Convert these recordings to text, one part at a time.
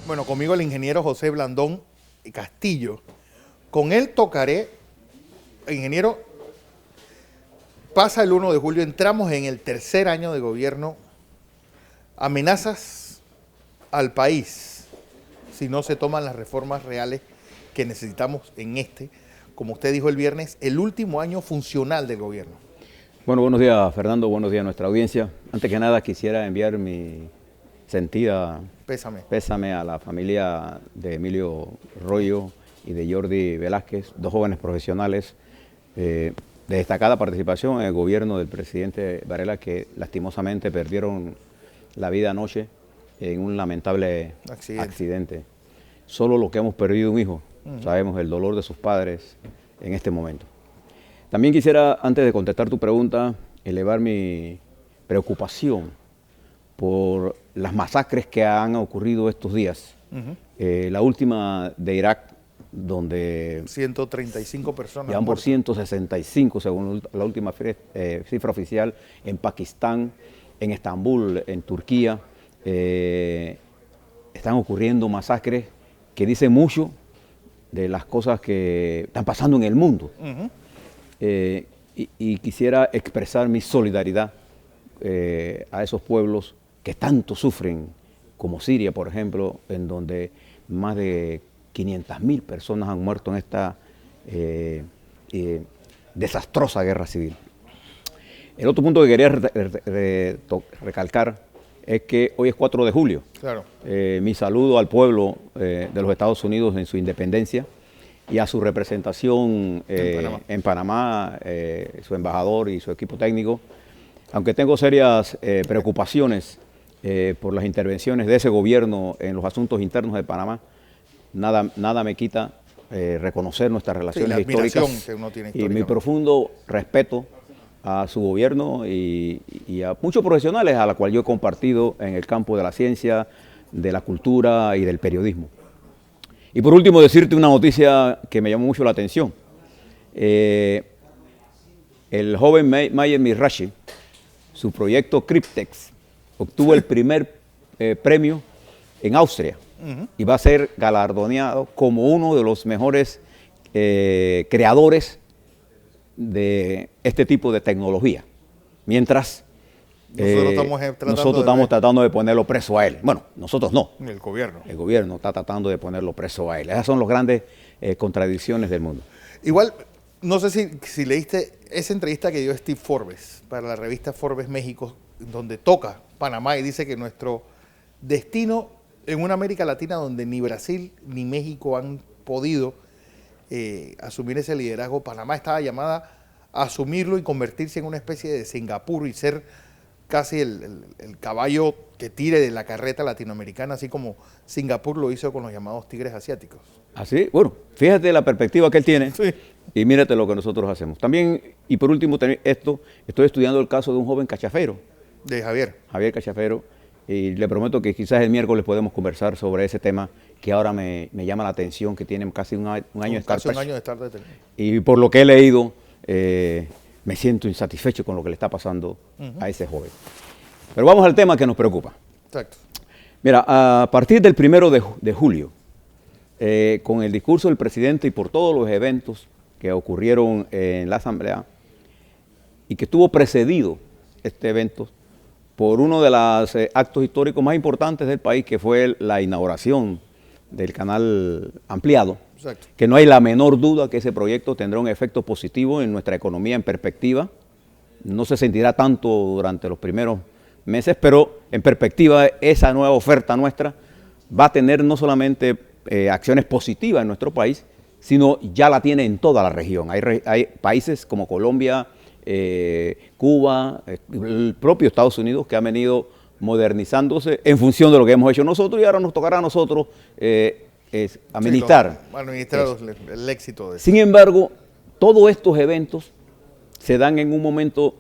Bueno, conmigo el ingeniero José Blandón Castillo. Con él tocaré, ingeniero, pasa el 1 de julio, entramos en el tercer año de gobierno, amenazas al país si no se toman las reformas reales que necesitamos en como usted dijo el viernes, el último año funcional del gobierno. Bueno, buenos días Fernando, buenos días a nuestra audiencia. Antes que nada quisiera enviar mi sentida pésame a la familia de Emilio Royo y de Jordi Velázquez, dos jóvenes profesionales de destacada participación en el gobierno del presidente Varela, que lastimosamente perdieron la vida anoche en un lamentable accidente. Solo los que hemos perdido un hijo sabemos el dolor de sus padres en este momento. También quisiera, antes de contestar tu pregunta, elevar mi preocupación por las masacres que han ocurrido estos días. La última de Irak, donde 135 personas. Ya van por 165, según la última cifra oficial, en Pakistán, en Estambul, en Turquía. Están ocurriendo masacres que dicen mucho de las cosas que están pasando en el mundo. Y quisiera expresar mi solidaridad a esos pueblos que tanto sufren, como Siria, por ejemplo, en donde más de 500.000 personas han muerto en esta desastrosa guerra civil. El otro punto que quería recalcar es que hoy es 4 de julio. Claro. Mi saludo al pueblo de los Estados Unidos en su independencia y a su representación en Panamá, su embajador y su equipo técnico. Aunque tengo serias preocupaciones por las intervenciones de ese gobierno en los asuntos internos de Panamá, nada me quita reconocer nuestras relaciones históricas que uno tiene y mi profundo respeto a su gobierno y a muchos profesionales a la cual yo he compartido en el campo de la ciencia, de la cultura y del periodismo. Y por último decirte una noticia que me llamó mucho la atención. El joven Mayer Mirashi, su proyecto Cryptex, obtuvo el primer premio en Austria y va a ser galardoneado como uno de los mejores creadores de este tipo de tecnología. Mientras nosotros estamos tratando de ponerlo preso a él. Bueno, nosotros no. El gobierno. El gobierno está tratando de ponerlo preso a él. Esas son las grandes contradicciones del mundo. Igual, no sé si leíste esa entrevista que dio Steve Forbes para la revista Forbes México, donde toca Panamá y dice que nuestro destino en una América Latina donde ni Brasil ni México han podido asumir ese liderazgo, Panamá estaba llamada a asumirlo y convertirse en una especie de Singapur y ser casi el caballo que tire de la carreta latinoamericana, así como Singapur lo hizo con los llamados tigres asiáticos. Así, bueno, fíjate la perspectiva que él tiene, sí, y mírate lo que nosotros hacemos. También, y por último, estoy estudiando el caso de un joven cachafero. De Javier. Javier Cachafero, y le prometo que quizás el miércoles podemos conversar sobre ese tema que ahora me llama la atención, que tiene casi un año de estar preso. Un año de estar detenido. Y por lo que he leído, me siento insatisfecho con lo que le está pasando a ese joven. Pero vamos al tema que nos preocupa. Exacto. Mira, a partir del 1 de julio, con el discurso del presidente y por todos los eventos que ocurrieron en la Asamblea, y que estuvo precedido este evento por uno de los actos históricos más importantes del país, que fue la inauguración del canal ampliado. Exacto. Que no hay la menor duda que ese proyecto tendrá un efecto positivo en nuestra economía en perspectiva. No se sentirá tanto durante los primeros meses, pero en perspectiva esa nueva oferta nuestra va a tener no solamente acciones positivas en nuestro país, sino ya la tiene en toda la región. Hay países como Colombia, Cuba, el propio Estados Unidos, que han venido modernizándose en función de lo que hemos hecho nosotros, y ahora nos tocará a nosotros administrar el éxito de eso. Sin embargo, todos estos eventos se dan en un momento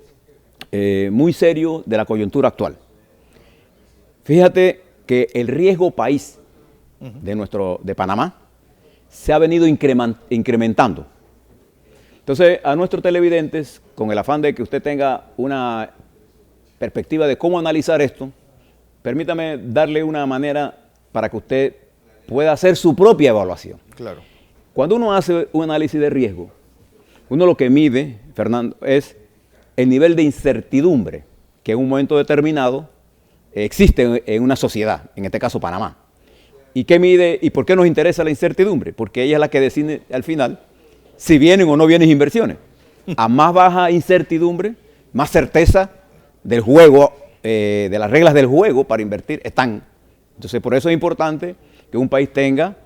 muy serio de la coyuntura actual. Fíjate que el riesgo país de Panamá se ha venido incrementando. Entonces, a nuestros televidentes, con el afán de que usted tenga una perspectiva de cómo analizar esto, permítame darle una manera para que usted pueda hacer su propia evaluación. Claro. Cuando uno hace un análisis de riesgo, uno lo que mide, Fernando, es el nivel de incertidumbre que en un momento determinado existe en una sociedad, en este caso Panamá. ¿Y qué mide y por qué nos interesa la incertidumbre? Porque ella es la que decide al final si vienen o no vienen inversiones. A más baja incertidumbre, más certeza del juego, de las reglas del juego para invertir están. Entonces, por eso es importante que un país tenga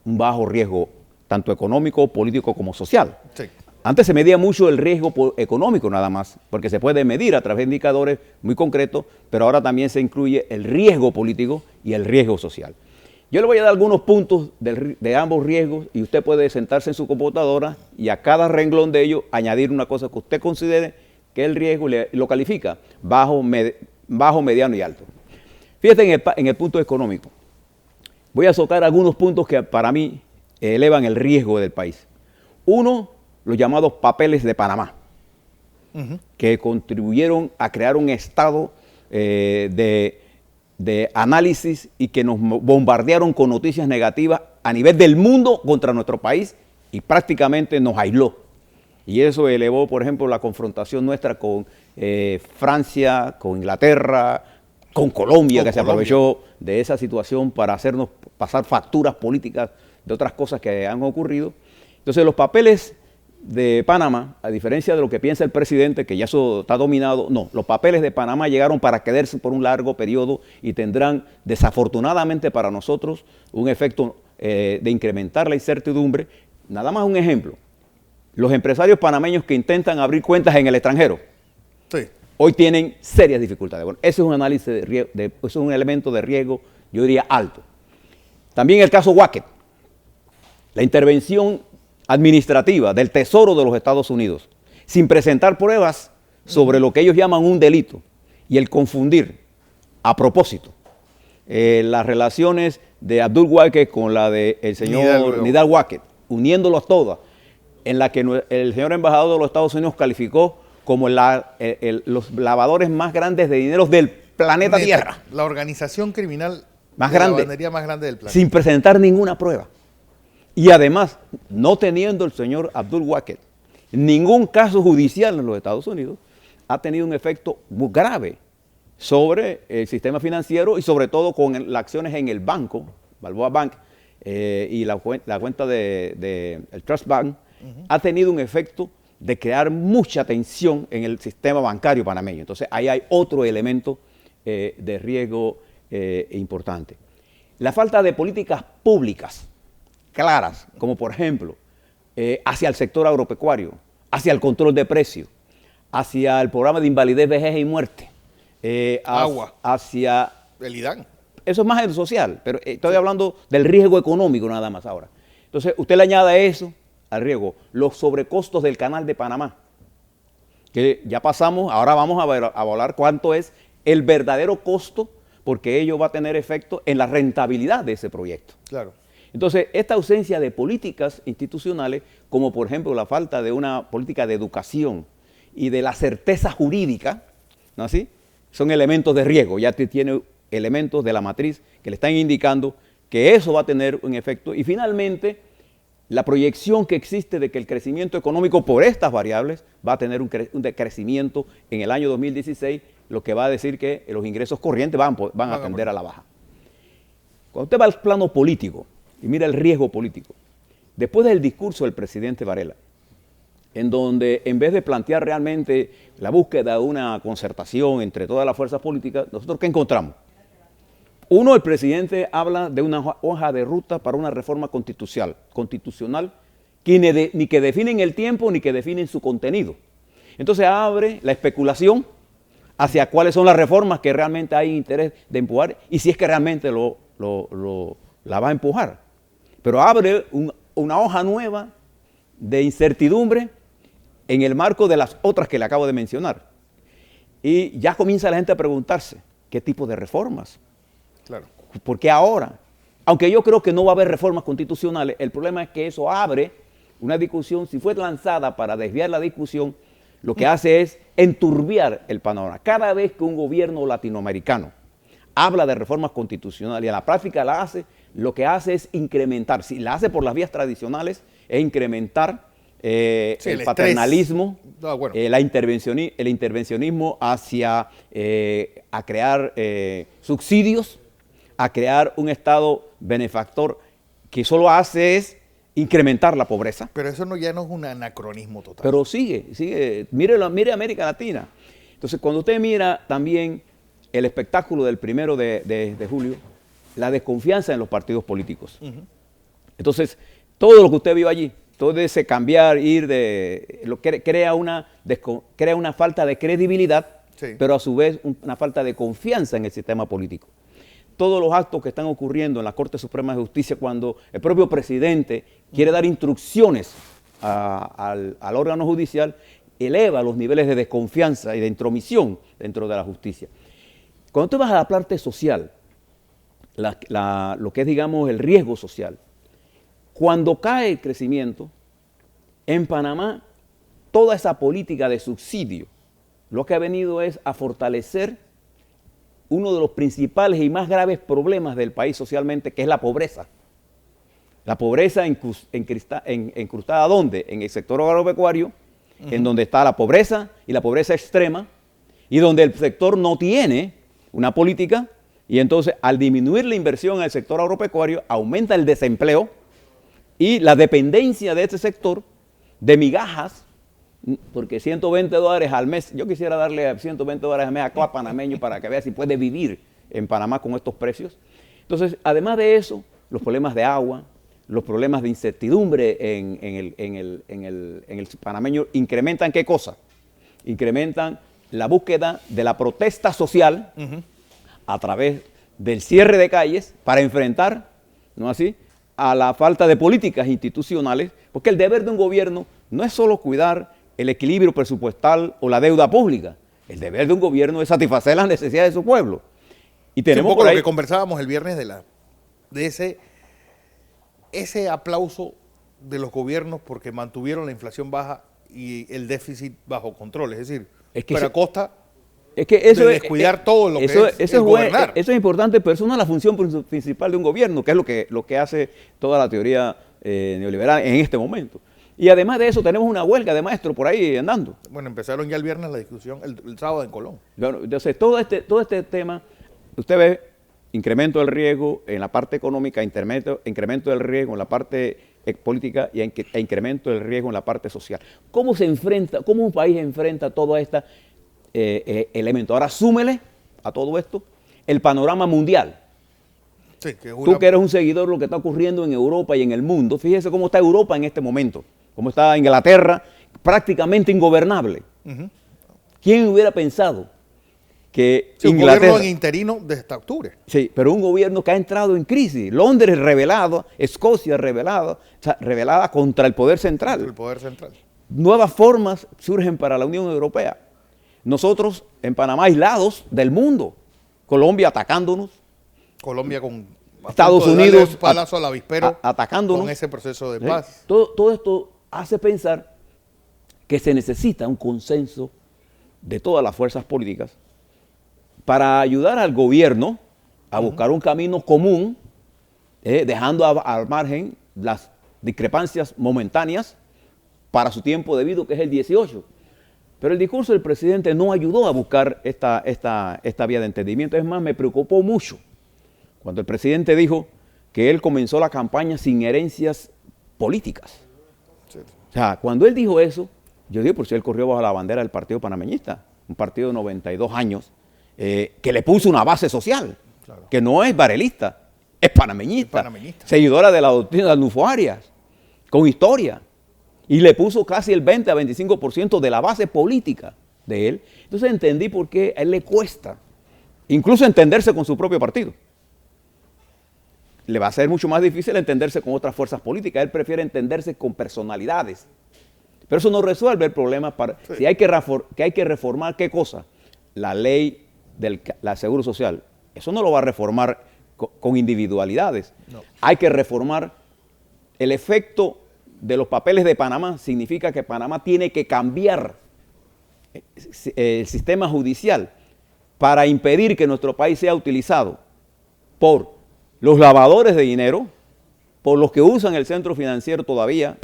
un bajo riesgo, tanto económico, político como social. Sí. Antes se medía mucho el riesgo económico nada más, porque se puede medir a través de indicadores muy concretos, pero ahora también se incluye el riesgo político y el riesgo social. Yo le voy a dar algunos puntos de ambos riesgos y usted puede sentarse en su computadora y a cada renglón de ellos añadir una cosa que usted considere que el riesgo lo califica bajo, mediano y alto. Fíjate en el punto económico. Voy a tocar algunos puntos que para mí elevan el riesgo del país. Uno, los llamados papeles de Panamá, que contribuyeron a crear un estado de análisis y que nos bombardearon con noticias negativas a nivel del mundo contra nuestro país y prácticamente nos aisló. Y eso elevó, por ejemplo, la confrontación nuestra con Francia, con Inglaterra, con Colombia, que se aprovechó de esa situación para hacernos pasar facturas políticas de otras cosas que han ocurrido. Entonces, los papeles de Panamá, a diferencia de lo que piensa el presidente, que ya eso está dominado, no, los papeles de Panamá llegaron para quedarse por un largo periodo y tendrán, desafortunadamente para nosotros, un efecto de incrementar la incertidumbre. Nada más un ejemplo, los empresarios panameños que intentan abrir cuentas en el extranjero, sí, hoy tienen serias dificultades. Bueno, ese es un análisis de riesgo, eso es un elemento de riesgo, yo diría alto. También el caso Wackett, la intervención administrativa del Tesoro de los Estados Unidos, sin presentar pruebas sobre lo que ellos llaman un delito, y el confundir a propósito las relaciones de Abdul Wackett con la del señor Nidal Wackett, uniéndolos todas, en la que el señor embajador de los Estados Unidos calificó como los lavadores más grandes de dinero del planeta Tierra. La organización criminal más grande, más grande del planeta. Sin presentar ninguna prueba. Y además, no teniendo el señor Abdul Wackett ningún caso judicial en los Estados Unidos, ha tenido un efecto muy grave sobre el sistema financiero y sobre todo con las acciones en el banco, Balboa Bank, y la cuenta del Trust Bank, ha tenido un efecto de crear mucha tensión en el sistema bancario panameño. Entonces, ahí hay otro elemento de riesgo importante. La falta de políticas públicas claras, como por ejemplo, hacia el sector agropecuario, hacia el control de precios, hacia el programa de invalidez, vejez y muerte, agua, hacia el IDAN. Eso es más en lo social, pero estoy hablando del riesgo económico nada más ahora. Entonces, usted le añade eso al riesgo, los sobrecostos del Canal de Panamá, que ya pasamos, ahora vamos a hablar cuánto es el verdadero costo, porque ello va a tener efecto en la rentabilidad de ese proyecto. Claro. Entonces, esta ausencia de políticas institucionales, como por ejemplo la falta de una política de educación y de la certeza jurídica, ¿no así? Son elementos de riesgo, ya tiene elementos de la matriz que le están indicando que eso va a tener un efecto. Y finalmente, la proyección que existe de que el crecimiento económico por estas variables va a tener un decrecimiento en el año 2016, lo que va a decir que los ingresos corrientes van a tender a la baja. Cuando usted va al plano político, y mira el riesgo político. Después del discurso del presidente Varela, en donde en vez de plantear realmente la búsqueda de una concertación entre todas las fuerzas políticas, nosotros ¿qué encontramos? Uno, el presidente habla de una hoja de ruta para una reforma constitucional que ni que definen el tiempo ni que definen su contenido. Entonces abre la especulación hacia cuáles son las reformas que realmente hay interés de empujar y si es que realmente la va a empujar. Pero abre una hoja nueva de incertidumbre en el marco de las otras que le acabo de mencionar. Y ya comienza la gente a preguntarse, ¿qué tipo de reformas? Claro. ¿Por qué ahora? Aunque yo creo que no va a haber reformas constitucionales, el problema es que eso abre una discusión, si fue lanzada para desviar la discusión, lo que hace es enturbiar el panorama. Cada vez que un gobierno latinoamericano habla de reformas constitucionales y a la práctica la hace, lo que hace es incrementar, si la hace por las vías tradicionales, es incrementar el paternalismo, el intervencionismo hacia a crear subsidios, a crear un Estado benefactor que solo hace es incrementar la pobreza. Pero eso ya no es un anacronismo total. Pero sigue. Mire América Latina. Entonces, cuando usted mira también el espectáculo del 1 de julio, la desconfianza en los partidos políticos. Entonces, todo lo que usted vio allí, todo ese cambiar, crea una falta de credibilidad, sí, pero a su vez una falta de confianza en el sistema político. Todos los actos que están ocurriendo en la Corte Suprema de Justicia, cuando el propio presidente quiere dar instrucciones al órgano judicial, eleva los niveles de desconfianza y de intromisión dentro de la justicia. Cuando tú vas a la parte social, lo que es, digamos, el riesgo social, cuando cae el crecimiento, en Panamá, toda esa política de subsidio, lo que ha venido es a fortalecer uno de los principales y más graves problemas del país socialmente, que es la pobreza. La pobreza incrustada, ¿dónde? En el sector agropecuario, en donde está la pobreza y la pobreza extrema, y donde el sector no tiene una política, y entonces al disminuir la inversión en el sector agropecuario, aumenta el desempleo y la dependencia de este sector de migajas, porque $120 al mes, yo quisiera darle $120 al mes a cada panameño para que vea si puede vivir en Panamá con estos precios. Entonces, además de eso, los problemas de agua, los problemas de incertidumbre en el panameño incrementan ¿qué cosa? Incrementan la búsqueda de la protesta social a través del cierre de calles para enfrentar, ¿no así?, a la falta de políticas institucionales, porque el deber de un gobierno no es solo cuidar el equilibrio presupuestal o la deuda pública. El deber de un gobierno es satisfacer las necesidades de su pueblo. Y tenemos un poco por ahí lo que conversábamos el viernes de ese aplauso de los gobiernos porque mantuvieron la inflación baja y el déficit bajo control. Es decir, pero a costa de descuidar todo lo que es gobernar. Eso es importante, pero eso no es la función principal de un gobierno, que es lo que hace toda la teoría neoliberal en este momento. Y además de eso, tenemos una huelga de maestros por ahí andando. Bueno, empezaron ya el viernes la discusión, el sábado en Colón. Bueno, entonces, todo este tema, usted ve incremento del riesgo en la parte económica, incremento del riesgo en la parte política e incremento del riesgo en la parte social. ¿Cómo un país enfrenta todo este elemento? Ahora, súmele a todo esto el panorama mundial. Sí, Tú que eres un seguidor de lo que está ocurriendo en Europa y en el mundo, fíjese cómo está Europa en este momento. Cómo está Inglaterra, prácticamente ingobernable. ¿Quién hubiera pensado que Inglaterra... Un gobierno interino desde octubre. Sí, pero un gobierno que ha entrado en crisis. Londres revelado, Escocia revelada, o sea, revelada contra el poder central. El poder central. Nuevas formas surgen para la Unión Europea. Nosotros en Panamá aislados del mundo. Colombia atacándonos. Colombia con Estados Unidos palazo al avispero atacándonos con ese proceso de paz. Todo esto hace pensar que se necesita un consenso de todas las fuerzas políticas para ayudar al gobierno a buscar un camino común, dejando al margen las discrepancias momentáneas para su tiempo debido, que es el 18. Pero el discurso del presidente no ayudó a buscar esta vía de entendimiento. Es más, me preocupó mucho cuando el presidente dijo que él comenzó la campaña sin herencias políticas. Sí. O sea, cuando él dijo eso, yo digo, por si él corrió bajo la bandera del Partido Panameñista, un partido de 92 años, que le puso una base social, claro, que no es barelista, es panameñista, seguidora de la doctrina de Nufo Arias, con historia, y le puso casi el 20 a 25% de la base política de él. Entonces entendí por qué a él le cuesta incluso entenderse con su propio partido. Le va a ser mucho más difícil entenderse con otras fuerzas políticas. Él prefiere entenderse con personalidades. Pero eso no resuelve el problema. Sí. Si hay que reformar, ¿qué cosa? La ley del Seguro Social. Eso no lo va a reformar con individualidades. No. Hay que reformar el efecto de los papeles de Panamá. Significa que Panamá tiene que cambiar el sistema judicial para impedir que nuestro país sea utilizado por los lavadores de dinero, por los que usan el centro financiero todavía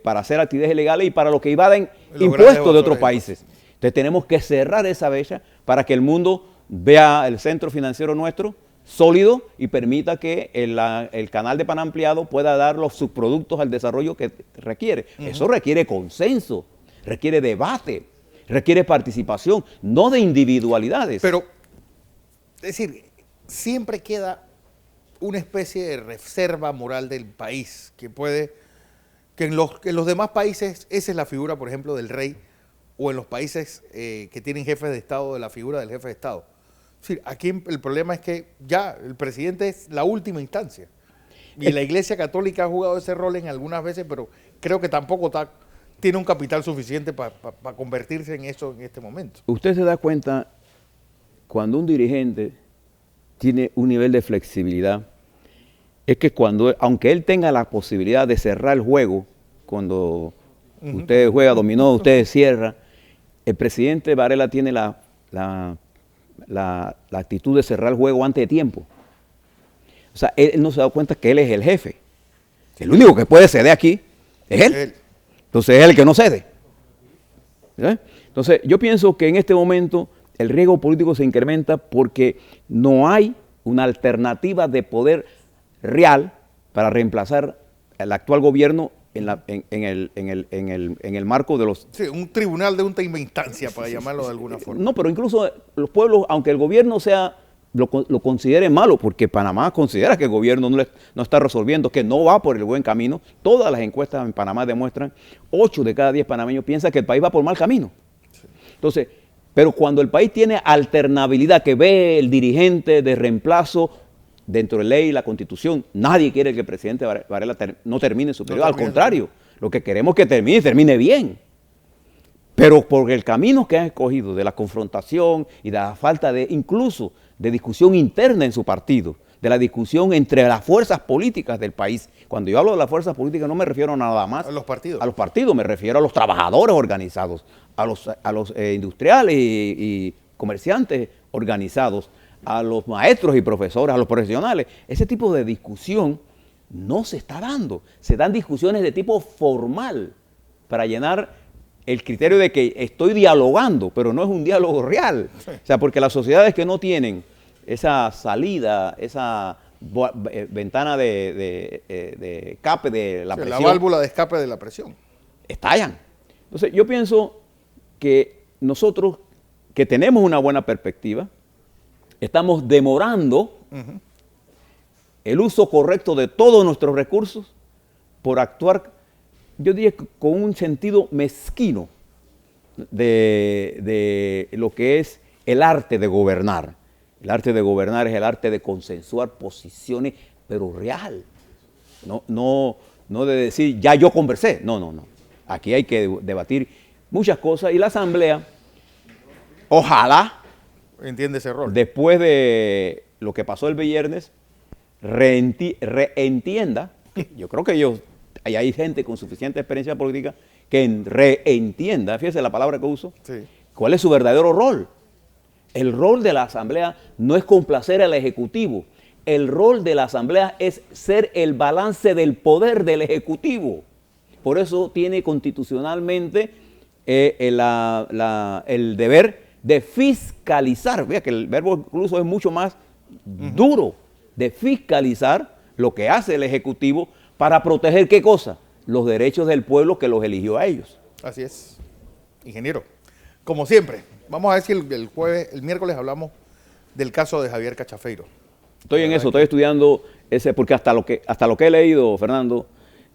para hacer actividades ilegales y para los que evaden impuestos de otros países. Entonces tenemos que cerrar esa brecha para que el mundo vea el centro financiero nuestro sólido y permita que el canal de Panamá ampliado pueda dar los subproductos al desarrollo que requiere. Eso requiere consenso, requiere debate, requiere participación, no de individualidades. Pero, es decir, siempre queda una especie de reserva moral del país que puede, que en los demás países esa es la figura, por ejemplo, del rey, o en los países que tienen jefes de Estado, de la figura del jefe de Estado. Es decir, aquí el problema es que ya el presidente es la última instancia. Y la Iglesia Católica ha jugado ese rol en algunas veces, pero creo que tampoco tiene un capital suficiente para convertirse en eso en este momento. Usted se da cuenta, cuando un dirigente tiene un nivel de flexibilidad, es que aunque él tenga la posibilidad de cerrar el juego, cuando usted juega dominó, usted cierra, el presidente Varela tiene la actitud de cerrar el juego antes de tiempo. O sea, él no se da cuenta que él es el jefe. El único que puede ceder aquí es él. Entonces es el que no cede. ¿Sí? Entonces yo pienso que en este momento el riesgo político se incrementa porque no hay una alternativa de poder real para reemplazar al actual gobierno en el marco de los... Sí, un tribunal de última instancia, para llamarlo de alguna forma. No, pero incluso los pueblos, aunque el gobierno lo considere malo, porque Panamá considera que el gobierno no está resolviendo, que no va por el buen camino. Todas las encuestas en Panamá demuestran, 8 de cada 10 panameños piensan que el país va por mal camino. Sí. Entonces, pero cuando el país tiene alternabilidad, que ve el dirigente de reemplazo dentro de la ley y la Constitución, nadie quiere que el presidente Varela no termine su periodo. Al contrario, lo que queremos es que termine bien. Pero por el camino que han escogido de la confrontación y de la falta incluso de discusión interna en su partido, de la discusión entre las fuerzas políticas del país. Cuando yo hablo de las fuerzas políticas no me refiero nada más a los partidos. A los partidos, me refiero a los trabajadores organizados, a los industriales y comerciantes organizados, a los maestros y profesores, a los profesionales. Ese tipo de discusión no se está dando. Se dan discusiones de tipo formal para llenar el criterio de que estoy dialogando, pero no es un diálogo real. Sí. O sea, porque las sociedades que no tienen esa salida, esa ventana de escape de la presión, la válvula de escape de la presión, estallan. Entonces yo pienso que nosotros, que tenemos una buena perspectiva, estamos demorando el uso correcto de todos nuestros recursos por actuar, yo diría, con un sentido mezquino de lo que es el arte de gobernar. El arte de gobernar es el arte de consensuar posiciones, pero real. No de decir, ya yo conversé. No. Aquí hay que debatir muchas cosas y la Asamblea, ojalá, entiende ese rol. Después de lo que pasó el viernes, reentienda, yo creo que hay gente con suficiente experiencia política que reentienda, fíjese la palabra que uso, sí, cuál es su verdadero rol. El rol de la Asamblea no es complacer al Ejecutivo. El rol de la Asamblea es ser el balance del poder del Ejecutivo. Por eso tiene constitucionalmente el deber de fiscalizar. Vea que el verbo incluso es mucho más duro, de fiscalizar lo que hace el Ejecutivo para proteger ¿qué cosa? Los derechos del pueblo que los eligió a ellos. Así es. Ingeniero, como siempre, vamos a ver si el miércoles hablamos del caso de Javier Cachafeiro. Estoy en eso, estoy estudiando ese, porque hasta lo que he leído, Fernando...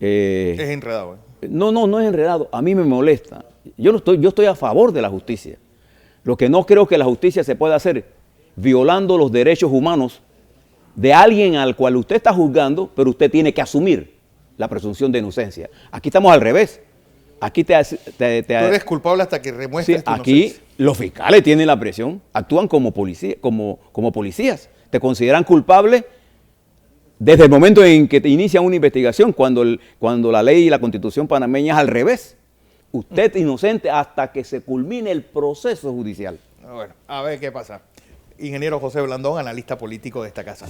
es enredado. No es enredado. A mí me molesta. Yo estoy a favor de la justicia. Lo que no creo que la justicia se pueda hacer violando los derechos humanos de alguien al cual usted está juzgando, pero usted tiene que asumir la presunción de inocencia. Aquí estamos al revés. Aquí tú eres culpable hasta que demuestres tu inocencia. Aquí los fiscales tienen la presión, actúan como policías. Te consideran culpable desde el momento en que te inician una investigación, cuando la ley y la Constitución panameña es al revés. Usted es inocente hasta que se culmine el proceso judicial. Bueno, a ver qué pasa. Ingeniero José Blandón, analista político de esta casa.